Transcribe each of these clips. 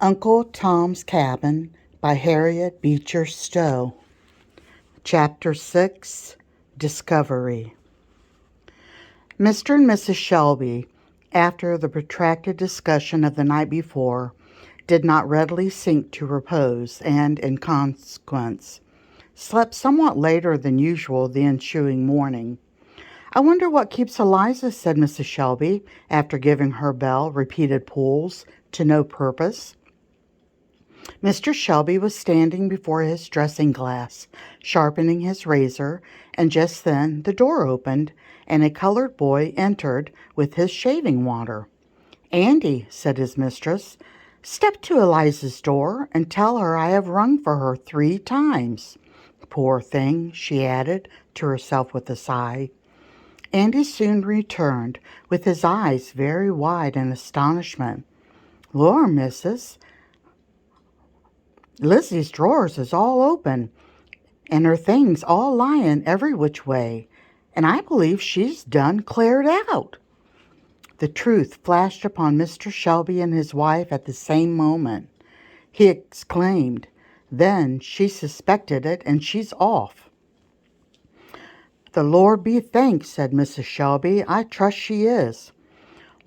Uncle Tom's Cabin by Harriet Beecher Stowe. Chapter 6, Discovery. Mr. and Mrs. Shelby, after the protracted discussion of the night before, did not readily sink to repose, and, in consequence, slept somewhat later than usual the ensuing morning. "I wonder what keeps Eliza," said Mrs. Shelby, after giving her bell repeated pulls to no purpose. Mr. Shelby was standing before his dressing-glass, sharpening his razor, and just then the door opened, and a colored boy entered with his shaving water. "Andy," said his mistress, "step to Eliza's door and tell her I have rung for her 3 times. Poor thing," she added to herself with a sigh. Andy soon returned, with his eyes very wide in astonishment. "Lor, missus, Lizzie's drawers is all open, and her things all lying every which way, and I believe she's done cleared out." The truth flashed upon Mr. Shelby and his wife at the same moment. He exclaimed, "Then she suspected it, and she's off." "The Lord be thanked," said Mrs. Shelby. "I trust she is."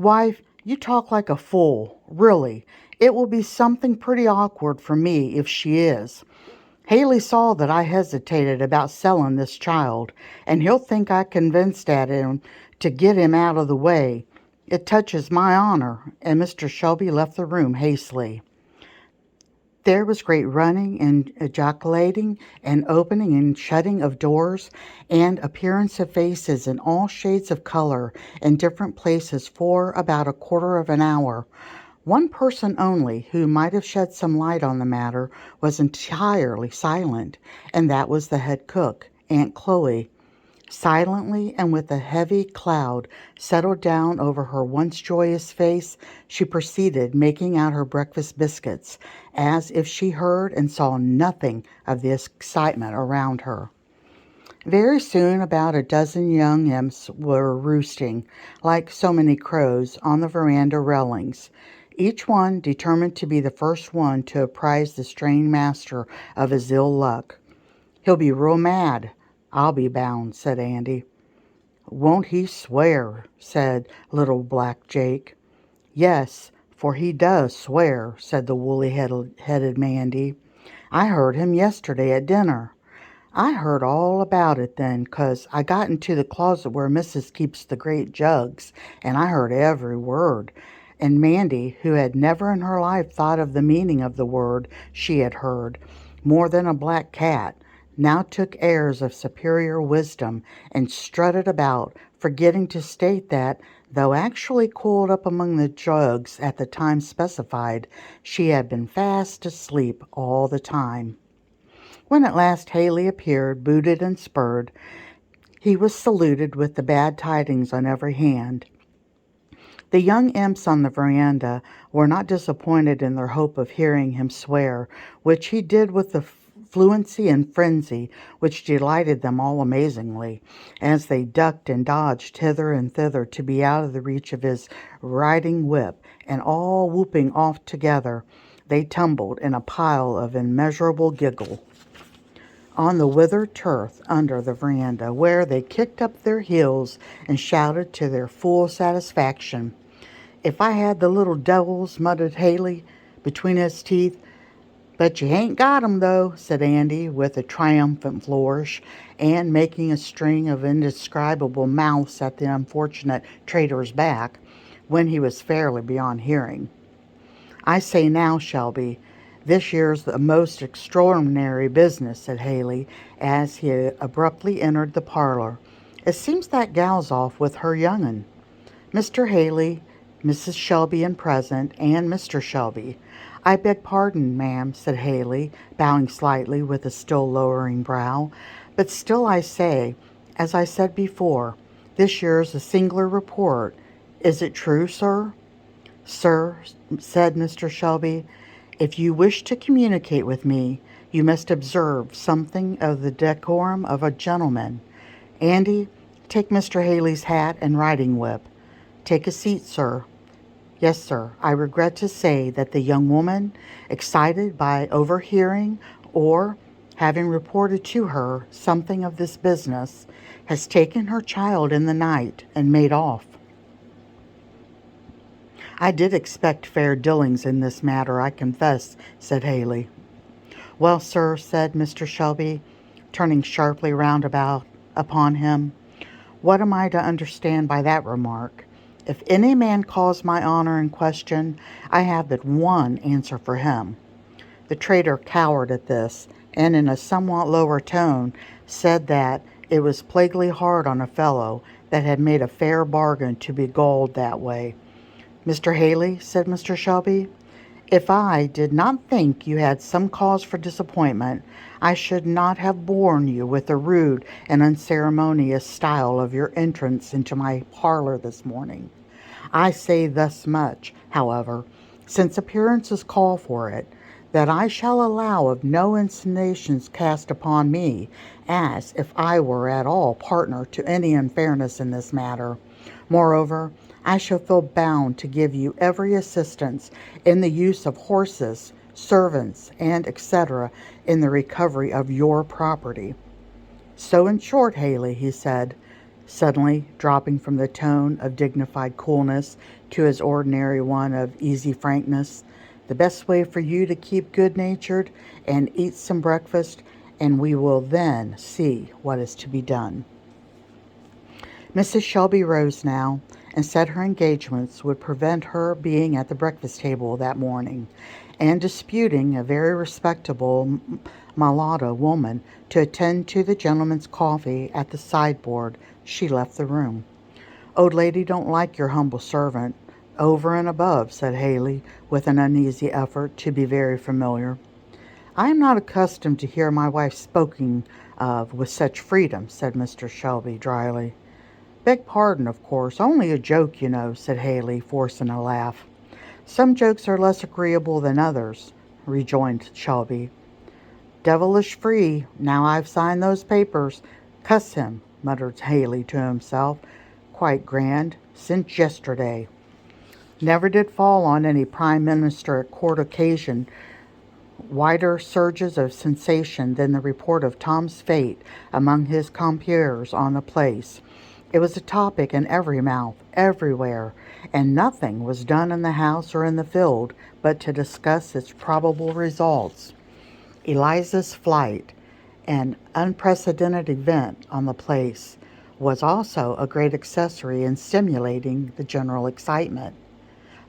"Wife, you talk like a fool. Really, it will be something pretty awkward for me if she is. Haley saw that I hesitated about selling this child, and he'll think I convinced at him to get him out of the way. It touches my honor," and Mr. Shelby left the room hastily. There was great running and ejaculating and opening and shutting of doors and appearance of faces in all shades of color in different places for about a quarter of an hour. One person only, who might have shed some light on the matter, was entirely silent, and that was the head cook, Aunt Chloe. Silently and with a heavy cloud settled down over her once joyous face, she proceeded making out her breakfast biscuits, as if she heard and saw nothing of the excitement around her. Very soon about a dozen young imps were roosting, like so many crows, on the veranda railings, each one determined to be the first one to apprise the strange master of his ill luck. "He'll be real mad, I'll be bound," said Andy. "Won't he swear?" said little black Jake. "Yes, for he does swear," said the woolly-headed Mandy. "I heard him yesterday at dinner. I heard all about it then, 'cause I got into the closet where Missus keeps the great jugs, and I heard every word." And Mandy, who had never in her life thought of the meaning of the word she had heard, more than a black cat, now took airs of superior wisdom and strutted about, forgetting to state that, though actually coiled up among the jugs at the time specified, she had been fast asleep all the time. When at last Haley appeared, booted and spurred, he was saluted with the bad tidings on every hand. The young imps on the veranda were not disappointed in their hope of hearing him swear, which he did with the fluency and frenzy which delighted them all amazingly, as they ducked and dodged hither and thither to be out of the reach of his riding whip, and all whooping off together, they tumbled in a pile of immeasurable giggle on the withered turf under the veranda, where they kicked up their heels and shouted to their full satisfaction. "If I had the little devils," muttered Haley between his teeth. "But you ain't got 'em, though," said Andy with a triumphant flourish, and making a string of indescribable mouths at the unfortunate traitor's back, when he was fairly beyond hearing. "I say now, Shelby, this year's a most extraordinary business," said Haley, as he abruptly entered the parlor. "It seems that gal's off with her young'un. Mr. Haley, Mrs. Shelby and present, and Mr. Shelby." "I beg pardon, ma'am," said Haley, bowing slightly with a still lowering brow. "But still I say, as I said before, this year's a singular report. Is it true, sir?" "Sir," said Mr. Shelby, "if you wish to communicate with me, you must observe something of the decorum of a gentleman. Andy, take Mr. Haley's hat and riding whip. Take a seat, sir." Yes, sir. I regret to say that the young woman, excited by overhearing or having reported to her something of this business, has taken her child in the night and made off. I did expect fair dealings in this matter, I confess, said Haley. Well, sir, said Mr. Shelby, turning sharply round about upon him, what am I to understand by that remark? If any man calls my honor in question, I have but one answer for him. The trader cowered at this, and in a somewhat lower tone said that it was plaguily hard on a fellow that had made a fair bargain to be gulled that way. Mr. Haley, said Mr. Shelby, if I did not think you had some cause for disappointment, I should not have borne you with the rude and unceremonious style of your entrance into my parlor this morning. I say thus much, however, since appearances call for it, that I shall allow of no insinuations cast upon me, as if I were at all partner to any unfairness in this matter. Moreover, I shall feel bound to give you every assistance in the use of horses, servants, and etc. in the recovery of your property. So in short, Haley, he said, suddenly dropping from the tone of dignified coolness to his ordinary one of easy frankness, the best way for you to keep good-natured and eat some breakfast, and we will then see what is to be done. Mrs. Shelby rose now, and said her engagements would prevent her being at the breakfast table that morning, and disputing a very respectable mulatto woman to attend to the gentleman's coffee at the sideboard, she left the room. Old lady don't like your humble servant, over and above, said Haley, with an uneasy effort to be very familiar. I am not accustomed to hear my wife spoken of with such freedom, said Mr. Shelby dryly. Beg pardon, of course, only a joke, you know, said Haley, forcing a laugh. Some jokes are less agreeable than others, rejoined Shelby. Devilish free, now I've signed those papers. Cuss him, muttered Haley to himself. Quite grand, since yesterday. Never did fall on any prime minister at court occasion wider surges of sensation than the report of Tom's fate among his compeers on the place. It was a topic in every mouth, everywhere, and nothing was done in the house or in the field but to discuss its probable results. Eliza's flight, an unprecedented event on the place, was also a great accessory in stimulating the general excitement.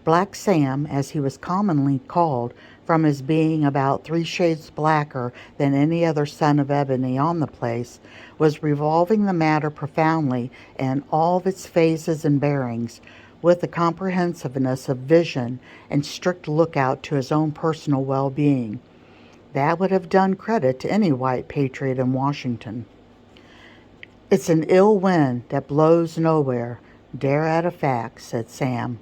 Black Sam, as he was commonly called, from his being about 3 shades blacker than any other son of ebony on the place, was revolving the matter profoundly in all of its phases and bearings, with the comprehensiveness of vision and strict lookout to his own personal well-being. That would have done credit to any white patriot in Washington. It's an ill wind that blows nowhere, dare add a fact, said Sam,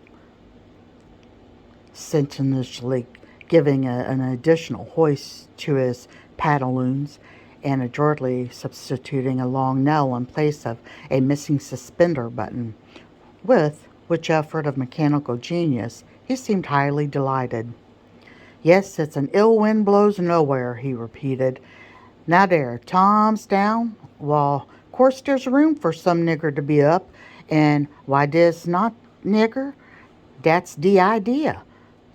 sententiously, giving an additional hoist to his pantaloons and adroitly substituting a long nail in place of a missing suspender button, with which effort of mechanical genius he seemed highly delighted. Yes, it's an ill wind blows nowhere, he repeated. Now there, Tom's down. Well, course there's room for some nigger to be up, and why des not nigger? That's de idea.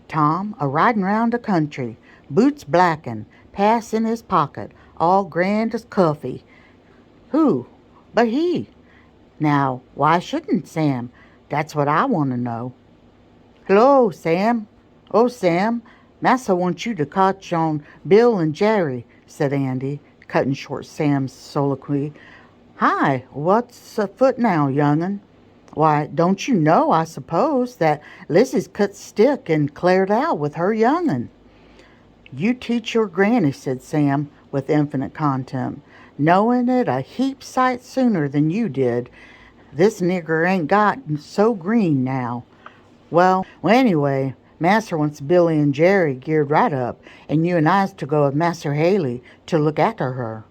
Tom a-riding round the country, boots blackin', pass in his pocket, all grand as coffee. Who? But he. Now, why shouldn't Sam? That's what I want to know. Hello, Sam. Oh, Sam, Massa wants you to catch on Bill and Jerry, said Andy, cutting short Sam's soliloquy. Hi, what's afoot now, young'un? Why, don't you know, I suppose, that Lizzie's cut stick and cleared out with her young'un? You teach your granny, said Sam, with infinite contempt, knowing it a heap sight sooner than you did. This nigger ain't got so green now. Well, anyway, Master wants Billy and Jerry geared right up, and you and I's to go with Master Haley to look after her.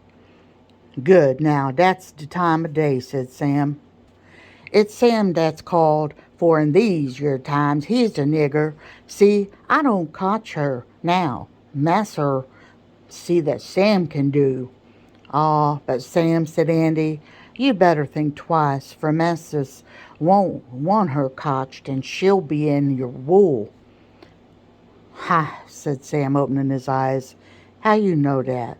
Good, now, that's the time of day, said Sam. It's Sam that's called For in these your times he's the nigger. See, I don't catch her now. Masser see that Sam can do. Ah, but Sam, said Andy, you better think twice, for Massis won't want her cotched, and she'll be in your wool. Ha, said Sam, opening his eyes. How you know that?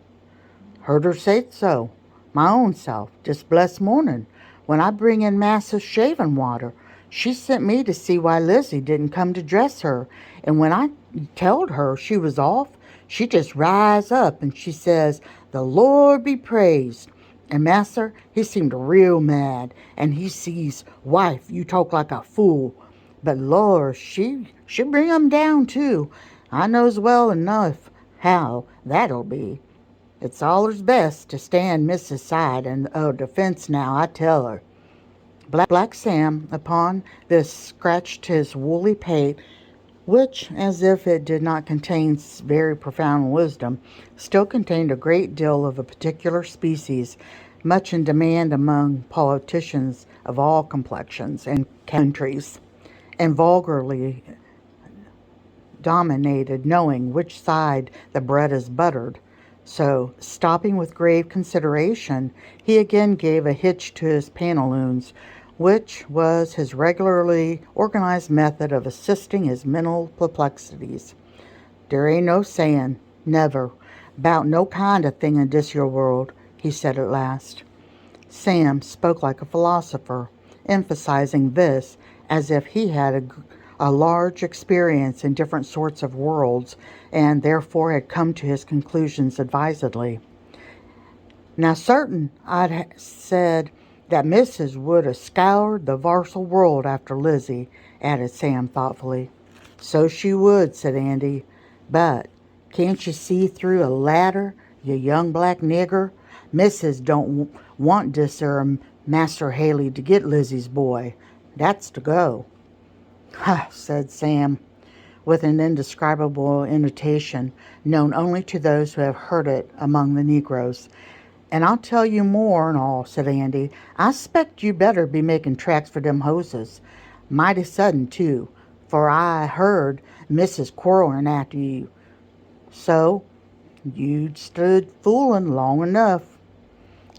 Heard her say so. My own self, this blessed morning, when I bring in Massa's shaving water. She sent me to see why Lizzie didn't come to dress her, and when I told her she was off, she just rise up and she says, the Lord be praised. And Masser, he seemed real mad, and he sees, wife, you talk like a fool. But Lord, she bring 'em down too. I knows well enough how that'll be. It's allers best to stand Mrs. side and defense now, I tell her. Black Sam, upon this, scratched his woolly pate, which, as if it did not contain very profound wisdom, still contained a great deal of a particular species, much in demand among politicians of all complexions and countries, and vulgarly dominated knowing which side the bread is buttered. So, stopping with grave consideration, he again gave a hitch to his pantaloons, which was his regularly organized method of assisting his mental perplexities. "Der ain't no sayin', never, 'bout no kind of thing in dis yer world," he said at last. Sam spoke like a philosopher, emphasizing this as if he had a large experience in different sorts of worlds, and therefore had come to his conclusions advisedly. Now certain I'd said that Mrs. would have scoured the varsal world after Lizzie, added Sam thoughtfully. So she would, said Andy, but can't you see through a ladder, you young black nigger? Mrs. don't want dis Master Haley to get Lizzie's boy. That's to go. Ha, said Sam, with an indescribable intonation known only to those who have heard it among the Negroes. And I'll tell you more and all, said Andy. I s'pect you better be making tracks for them hoses. Mighty sudden, too, for I heard Mrs. quarrelin' after you. So, you'd stood foolin' long enough.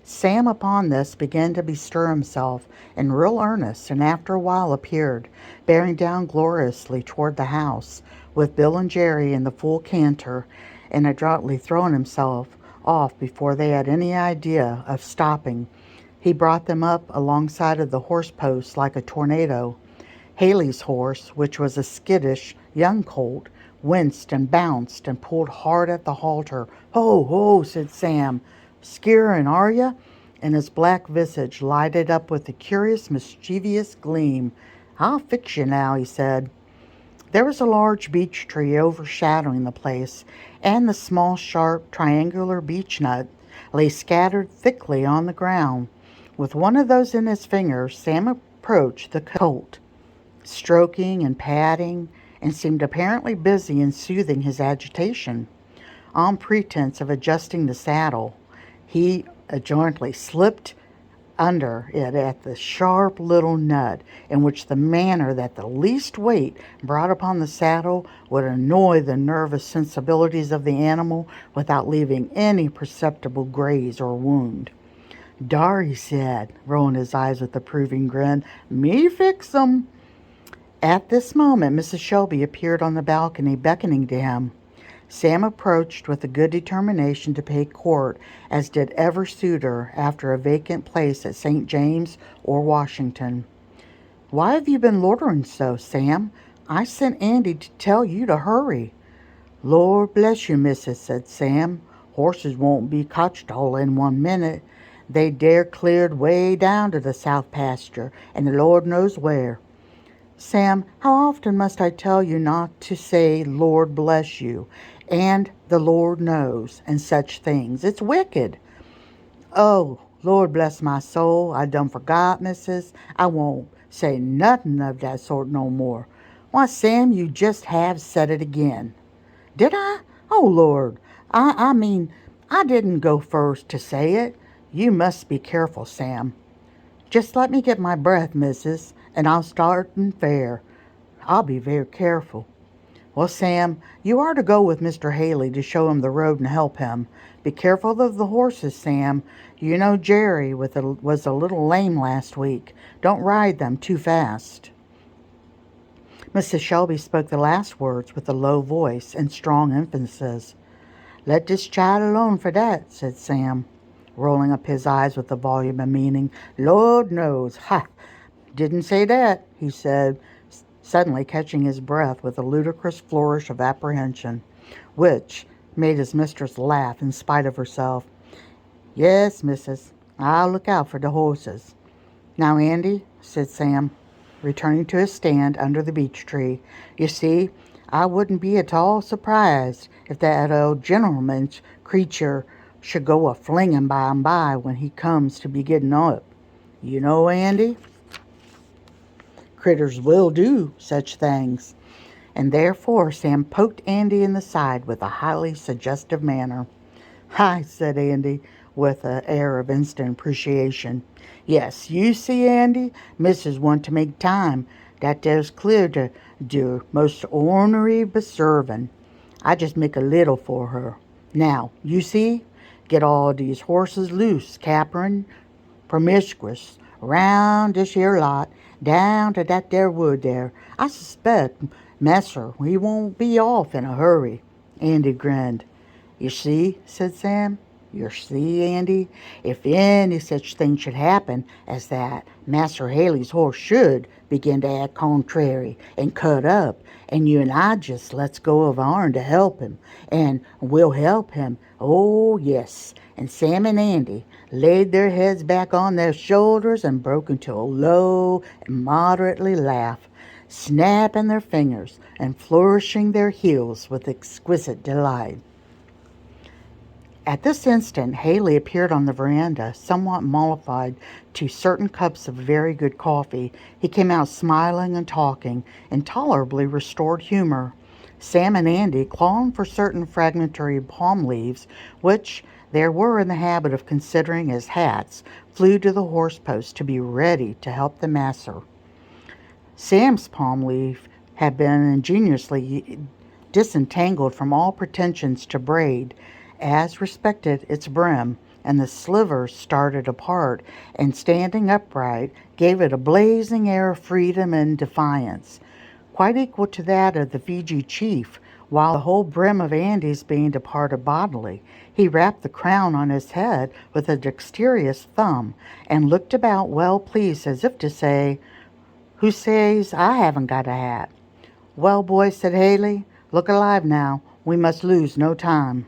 Sam, upon this, began to bestir himself in real earnest, and after a while appeared, bearing down gloriously toward the house, with Bill and Jerry in the full canter, and adroitly throwing himself off before they had any idea of stopping. He brought them up alongside of the horse post like a tornado. Haley's horse, which was a skittish young colt, winced and bounced and pulled hard at the halter. "Ho, ho," said Sam. "Skeerin', are ya?" And his black visage lighted up with a curious, mischievous gleam. "I'll fix you now," he said. There was a large beech tree overshadowing the place, and the small, sharp, triangular beech nut lay scattered thickly on the ground. With one of those in his fingers, Sam approached the colt, stroking and patting, and seemed apparently busy in soothing his agitation. On pretense of adjusting the saddle, he adroitly slipped under it at the sharp little nut, in which the manner that the least weight brought upon the saddle would annoy the nervous sensibilities of the animal without leaving any perceptible graze or wound. "Dar," he said, rolling his eyes with approving grin. "Me fix 'em." At this moment Mrs. Shelby appeared on the balcony, beckoning to him. Sam approached with a good determination to pay court, as did every suitor after a vacant place at St. James or Washington. "Why have you been loitering so, Sam? I sent Andy to tell you to hurry." "Lord bless you, missus," said Sam. "Horses won't be cotched all in 1 minute. They dare cleared way down to the south pasture, and the Lord knows where." "Sam, how often must I tell you not to say Lord bless you, and the Lord knows, and such things? It's wicked." "Oh, Lord bless my soul, I done forgot, missus. I won't say nothing of that sort no more." "Why, Sam, you just have said it again." "Did I? Oh, Lord, I mean, I didn't go first to say it. You must be careful, Sam." "Just let me get my breath, missus, and I'll start in fair. I'll be very careful. Well, Sam, you are to go with Mr. Haley to show him the road and help him. Be careful of the horses, Sam. You know Jerry was a little lame last week. Don't ride them too fast. Mrs. Shelby spoke the last words with a low voice and strong emphasis. Let this child alone for that, said Sam, rolling up his eyes with a volume of meaning. Lord knows. Ha! Didn't say that, he said, suddenly catching his breath with a ludicrous flourish of apprehension, which made his mistress laugh in spite of herself. Yes, missus, I'll look out for the horses. Now, Andy, said Sam, returning to his stand under the beech tree, you see, I wouldn't be at all surprised if that old gentleman's creature should go a-flinging by and by when he comes to be getting up. You know, Andy? Critters will do such things. And therefore Sam poked Andy in the side with a highly suggestive manner. Hi, said Andy, with an air of instant appreciation. Yes, you see, Andy, Missus want to make time. That there's clear to do most ornery beserving. I just make a little for her. Now, you see, get all these horses loose, capering, promiscuous, round this here lot, down to that there wood there. I suspect Messer, he won't be off in a hurry. Andy grinned. You see, said Sam. You see, Andy, if any such thing should happen as that Master Haley's horse should begin to act contrary and cut up, and you and I just lets go of ourn to help him, and we'll help him. Oh, yes. And Sam and Andy laid their heads back on their shoulders and broke into a low and moderately laugh, snapping their fingers and flourishing their heels with exquisite delight. At this instant, Haley appeared on the veranda, somewhat mollified to certain cups of very good coffee. He came out smiling and talking, in tolerably restored humor. Sam and Andy, clawing for certain fragmentary palm leaves, which they were in the habit of considering as hats, flew to the horse post to be ready to help the master. Sam's palm leaf had been ingeniously disentangled from all pretensions to braid, as respected its brim, and the slivers started apart, and standing upright, gave it a blazing air of freedom and defiance, quite equal to that of the Fiji chief, while the whole brim of Andy's being departed bodily. He rapped the crown on his head with a dexterous thumb, and looked about well pleased, as if to say, Who says I haven't got a hat? Well, boys, said Haley, look alive now. We must lose no time.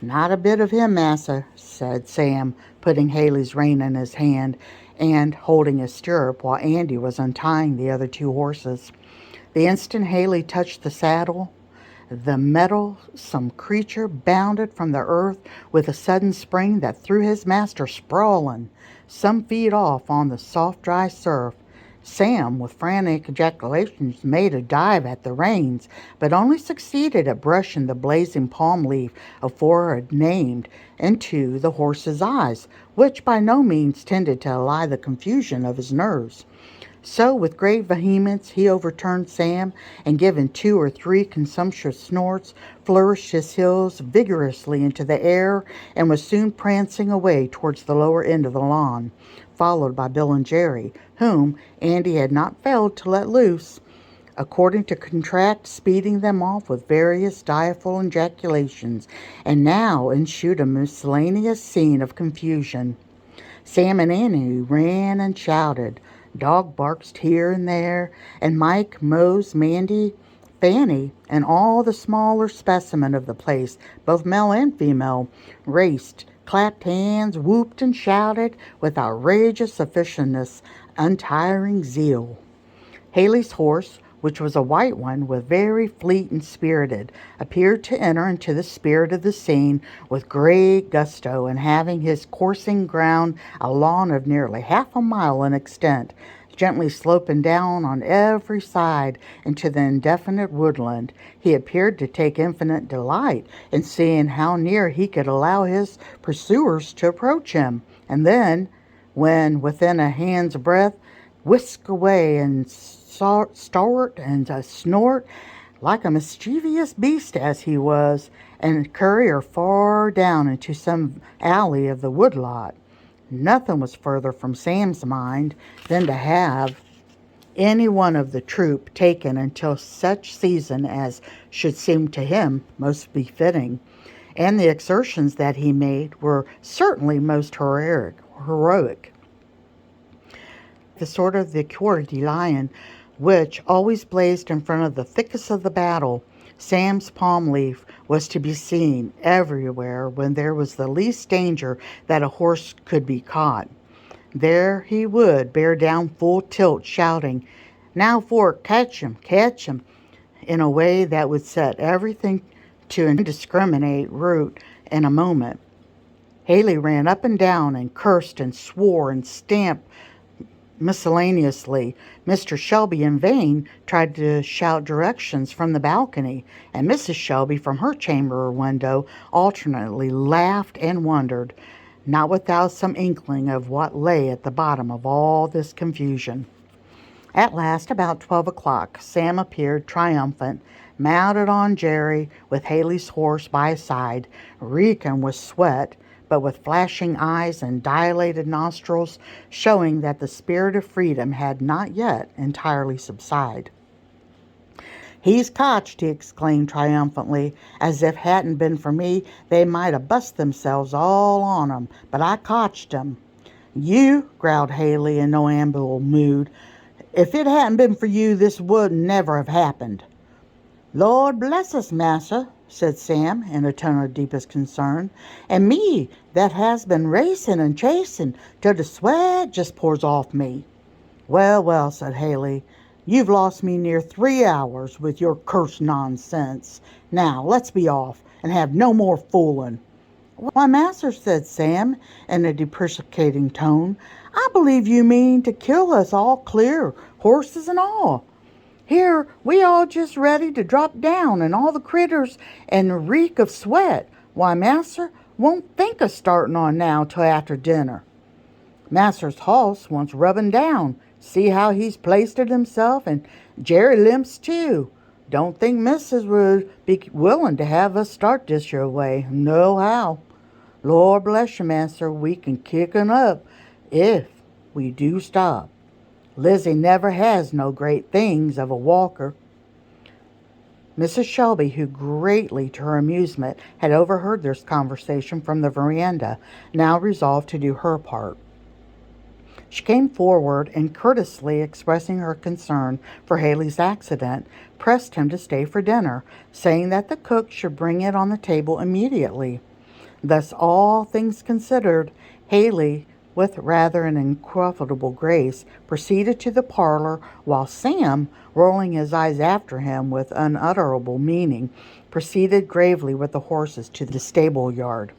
Not a bit of him, massa, said Sam, putting Haley's rein in his hand and holding his stirrup while Andy was untying the other two horses. The instant Haley touched the saddle, the mettlesome creature bounded from the earth with a sudden spring that threw his master sprawling some feet off on the soft dry surf. Sam, with frantic ejaculations, made a dive at the reins, but only succeeded at brushing the blazing palm leaf aforenamed into the horse's eyes, which by no means tended to allay the confusion of his nerves. So, with great vehemence, he overturned Sam, and giving 2 or 3 consumptuous snorts, flourished his heels vigorously into the air, and was soon prancing away towards the lower end of the lawn, followed by Bill and Jerry, whom Andy had not failed to let loose, according to contract, speeding them off with various direful ejaculations, and now ensued a miscellaneous scene of confusion. Sam and Annie ran and shouted. Dog barked here and there, and Mike, Mose, Mandy, Fanny, and all the smaller specimen of the place, both male and female, raced, clapped hands, whooped and shouted with outrageous officiousness, untiring zeal. Haley's horse, which was a white one, was very fleet and spirited, appeared to enter into the spirit of the scene with great gusto, and having his coursing ground a lawn of nearly half a mile in extent, gently sloping down on every side into the indefinite woodland, he appeared to take infinite delight in seeing how near he could allow his pursuers to approach him, and then, when within a hand's breadth, whisk away and start and snort like a mischievous beast as he was, and carry her far down into some alley of the woodlot. Nothing was further from Sam's mind than to have any one of the troop taken until such season as should seem to him most befitting, and the exertions that he made were certainly most heroic. The sort of the Coeur de Lion which always blazed in front of the thickest of the battle, Sam's palm leaf was to be seen everywhere when there was the least danger that a horse could be caught. There he would bear down full tilt, shouting, "Now for it, catch him," in a way that would set everything to indiscriminate rout in a moment. Haley ran up and down and cursed and swore and stamped miscellaneously. Mr. Shelby in vain tried to shout directions from the balcony, and Mrs. Shelby from her chamber window alternately laughed and wondered, not without some inkling of what lay at the bottom of all this confusion. At last, about 12 o'clock, Sam appeared triumphant, mounted on Jerry, with Haley's horse by his side, reeking with sweat, but with flashing eyes and dilated nostrils, showing that the spirit of freedom had not yet entirely subsided. "He's cotched," he exclaimed triumphantly, "as if hadn't been for me they might have bust themselves all on 'em, but I cotched 'em." "You," growled Haley in no amiable mood, "if it hadn't been for you, this wouldn't never have happened." "Lord bless us, massa," said Sam in a tone of deepest concern, "and me that has been racing and chasing till the sweat just pours off me." "Well, well," said Haley, "you've lost me near 3 hours with your cursed nonsense. Now let's be off and have no more fooling." "Why, master," said Sam in a deprecating tone, "I believe you mean to kill us all clear, horses and all. Here we all just ready to drop down, and all the critters and reek of sweat. Why, master won't think of starting on now till after dinner. Master's hoss wants rubbing down. See how he's placed it himself, and Jerry limps too. Don't think missus would be willing to have us start this your way, no how. Lord bless you, master, we can kick 'un up if we do stop. Lizzie never has no great things of a walker." Mrs. Shelby, who greatly to her amusement had overheard this conversation from the veranda, now resolved to do her part. She came forward and, courteously expressing her concern for Haley's accident, pressed him to stay for dinner, saying that the cook should bring it on the table immediately. Thus, all things considered, Haley, with rather an ineffable grace, proceeded to the parlor, while Sam, rolling his eyes after him with unutterable meaning, proceeded gravely with the horses to the stable yard.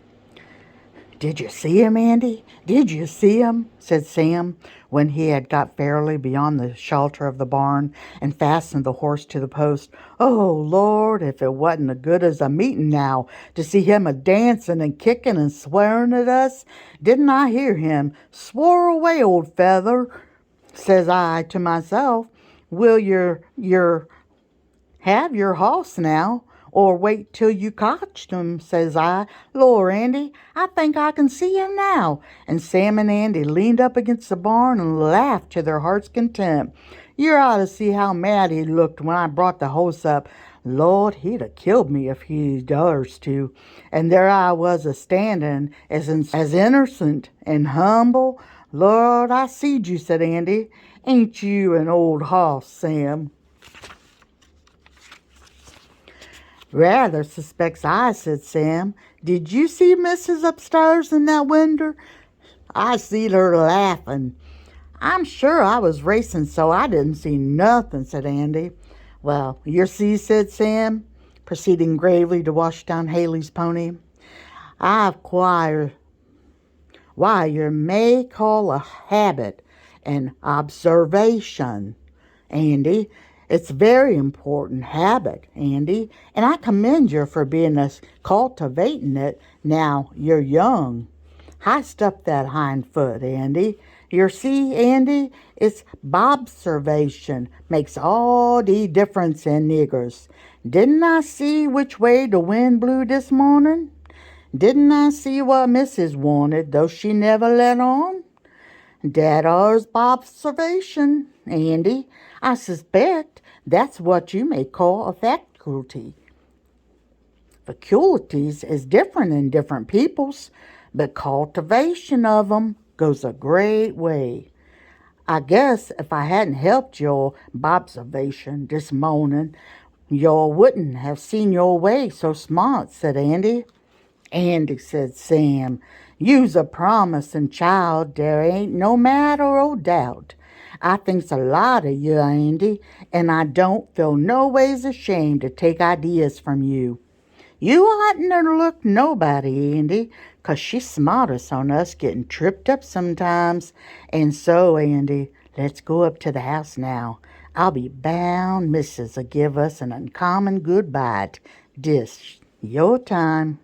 "Did you see him, Andy? Did you see him?" said Sam, when he had got fairly beyond the shelter of the barn and fastened the horse to the post. "Oh, Lord, if it wasn't as good as a meeting now, to see him a-dancing and kicking and swearing at us. Didn't I hear him? Swore away, old feather. Says I to myself, will yer have your hoss now, or wait till you cotched him? Says I, Lor, Andy, I think I can see him now." And Sam and Andy leaned up against the barn and laughed to their heart's content. "You ought to see how mad he looked when I brought the horse up. Lord, he'd have killed me if he durst to. And there I was a-standing as innocent and humble. Lord, I seed you," said Andy. "Ain't you an old hoss, Sam?" "Rather suspects I," said Sam. "Did you see Missus upstairs in that winder? I seed her laughing." "I'm sure I was racing so I didn't see nothing," said Andy. "Well, yer see," said Sam, proceeding gravely to wash down Haley's pony, "I've why yer may call a habit an observation, Andy. It's a very important habit, Andy, and I commend yer for being cultivating it now you're young. Hist up that hind foot, Andy. You see, Andy, it's bobservation makes all the difference in niggers. Didn't I see which way the wind blew this morning? Didn't I see what Missus wanted, though she never let on? Dat ar's bobservation, Andy. I suspect that's what you may call a faculty. Faculties is different in different peoples, but cultivation of 'em goes a great way. I guess if I hadn't helped your bobservation this morning, you wouldn't have seen your way so smart, said Andy. Andy, said Sam, you's a promising child, there ain't no matter o' doubt. I thinks a lot of you, Andy, and I don't feel no ways ashamed to take ideas from you. You oughtn't to look nobody, Andy, 'cause she's smartest on us getting tripped up sometimes. And so, Andy, let's go up to the house now. I'll be bound Missis'll give us an uncommon good bite. Dis your time.